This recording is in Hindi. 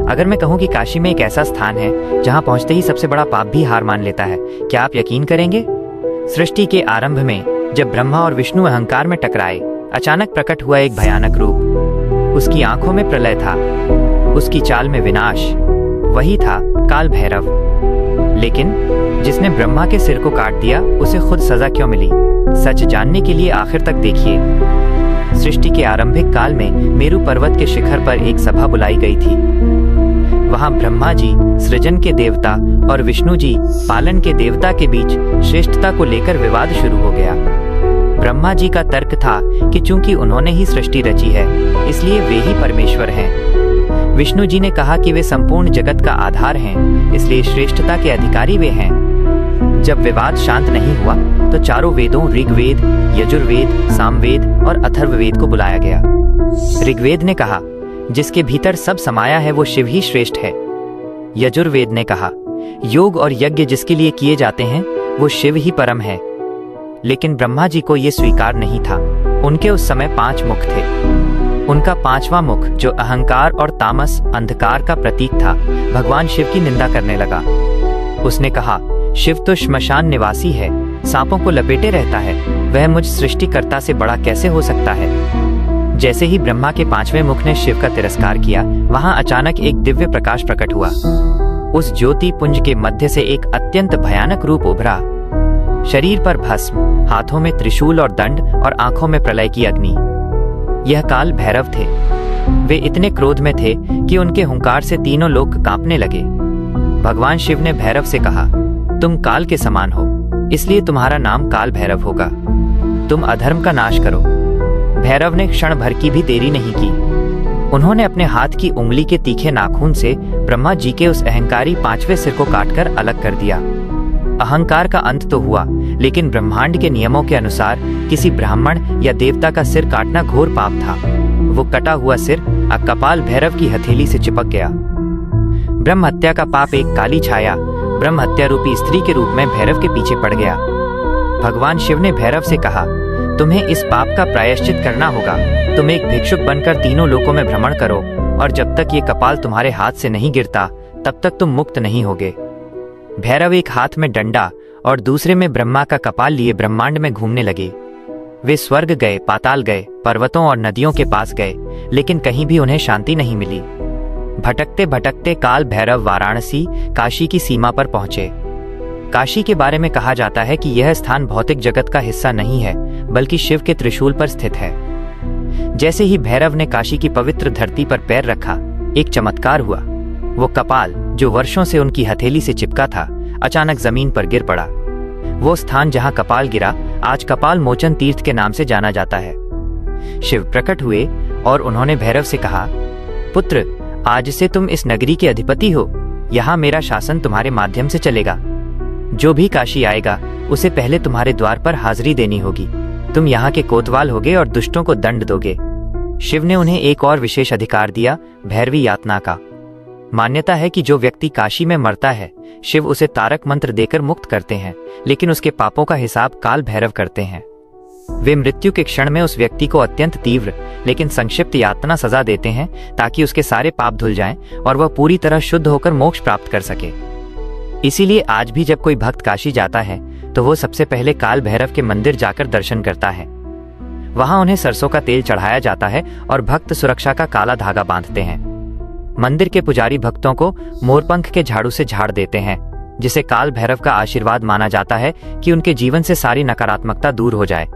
अगर मैं कहूँ कि काशी में एक ऐसा स्थान है जहाँ पहुँचते ही सबसे बड़ा पाप भी हार मान लेता है, क्या आप यकीन करेंगे? सृष्टि के आरंभ में जब ब्रह्मा और विष्णु अहंकार में टकराए, अचानक प्रकट हुआ एक भयानक रूप। उसकी आंखों में प्रलय था, उसकी चाल में विनाश। वही था काल भैरव। लेकिन जिसने ब्रह्मा के सिर को काट दिया, उसे खुद सजा क्यों मिली? सच जानने के लिए आखिर तक देखिए। सृष्टि के आरंभिक काल में मेरु पर्वत के शिखर पर एक सभा बुलाई गई थी। वहां ब्रह्मा जी सृजन के देवता और विष्णु जी पालन के देवता के बीच श्रेष्ठता को लेकर विवाद शुरू हो गया। ब्रह्मा जी का तर्क था कि चूंकि उन्होंने ही सृष्टि रची है, इसलिए वे ही परमेश्वर हैं। विष्णु जी ने कहा कि वे संपूर्ण जगत का आधार हैं, इसलिए श्रेष्ठता के अधिकारी वे हैं। जब विवाद शांत नहीं हुआ तो चारों वेदों ऋग्वेद, यजुर्वेद, सामवेद और अथर्ववेद को बुलाया गया। ऋग्वेद ने कहा, जिसके भीतर सब समाया है वो शिव ही श्रेष्ठ है। यजुर्वेद ने कहा, योग और यज्ञ जिसके लिए किए जाते हैं वो शिव ही परम है। लेकिन ब्रह्मा जी को ये स्वीकार नहीं था। उनके उस समय 5 मुख थे। उनका 5वां मुख, जो अहंकार और तामस अंधकार का प्रतीक था, भगवान शिव की निंदा करने लगा। उसने कहा, शिव तो श्मशान निवासी है, सांपों को लपेटे रहता है, वह मुझ सृष्टिकर्ता से बड़ा कैसे हो सकता है? जैसे ही ब्रह्मा के 5वें मुख ने शिव का तिरस्कार किया, वहां अचानक एक दिव्य प्रकाश प्रकट हुआ। उस ज्योति पुंज के मध्य से एक अत्यंत भयानक रूप उभरा। शरीर पर भस्म, हाथों में त्रिशूल और दंड और आंखों में प्रलय की अग्नि। यह काल भैरव थे। वे इतने क्रोध में थे कि उनके हुंकार से तीनों लोक कांपने लगे। भगवान शिव ने भैरव से कहा, तुम काल के समान हो, इसलिए तुम्हारा नाम काल भैरव होगा। तुम अधर्म का नाश करो। भैरव ने क्षण भर की भी देरी नहीं की। उन्होंने अपने हाथ की उंगली के तीखे नाखून से ब्रह्मा जी के उस अहंकारी 5वें सिर को काटकर अलग कर दिया। अहंकार का अंत तो हुआ, लेकिन ब्रह्मांड के नियमों के अनुसार किसी ब्राह्मण या देवता का सिर काटना घोर पाप था। वो कटा हुआ सिर कपाल भैरव की हथेली से चिपक गया। ब्रह्म हत्या का पाप एक काली छाया ब्रह्म हत्या रूपी स्त्री के रूप में भैरव के पीछे पड़ गया। भगवान शिव ने भैरव से कहा, तुम्हें इस पाप का प्रायश्चित करना होगा। तुम एक भिक्षुक बनकर तीनों लोकों में भ्रमण करो, और जब तक ये कपाल तुम्हारे हाथ से नहीं गिरता, तब तक तुम मुक्त नहीं होगे। भैरव एक हाथ में डंडा और दूसरे में ब्रह्मा का कपाल लिए ब्रह्मांड में घूमने लगे। वे स्वर्ग गए, पाताल गए, पर्वतों और नदियों के पास गए, लेकिन कहीं भी उन्हें शांति नहीं मिली। भटकते भटकते काल भैरव वाराणसी, काशी की सीमा पर पहुंचे। काशी के बारे में कहा जाता है कि यह स्थान भौतिक जगत का हिस्सा नहीं है, बल्कि शिव के त्रिशूल पर स्थित है। जैसे ही भैरव ने काशी की पवित्र धरती पर पैर रखा, एक चमत्कार हुआ। वो कपाल, जो वर्षों से उनकी हथेली से चिपका था, अचानक जमीन पर गिर पड़ा। वो स्थान जहां कपाल गिरा, आज कपाल मोचन तीर्थ के नाम से जाना जाता है। शिव प्रकट हुए और उन्होंने भैरव से कहा, पुत्र, आज से तुम इस नगरी के अधिपति हो। यहाँ मेरा शासन तुम्हारे माध्यम से चलेगा। जो भी काशी आएगा, उसे पहले तुम्हारे द्वार पर हाजिरी देनी होगी। तुम यहाँ के कोतवाल होगे और दुष्टों को दंड दोगे। शिव ने उन्हें एक और विशेष अधिकार दिया, भैरवी यातना का। मान्यता है कि जो व्यक्ति काशी में मरता है, शिव उसे तारक मंत्र देकर मुक्त करते हैं, लेकिन उसके पापों का हिसाब काल भैरव करते हैं। वे मृत्यु के क्षण में उस व्यक्ति को अत्यंत तीव्र लेकिन संक्षिप्त यातना सजा देते हैं, ताकि उसके सारे पाप धुल जाएं और वह पूरी तरह शुद्ध होकर मोक्ष प्राप्त कर सके। इसीलिए आज भी जब कोई भक्त काशी जाता है, तो वो सबसे पहले काल भैरव के मंदिर जाकर दर्शन करता है। वहां उन्हें सरसों का तेल चढ़ाया जाता है और भक्त सुरक्षा का काला धागा बांधते हैं। मंदिर के पुजारी भक्तों को मोरपंख के झाड़ू से झाड़ देते हैं, जिसे काल भैरव का आशीर्वाद माना जाता है कि उनके जीवन से सारी नकारात्मकता दूर हो जाए।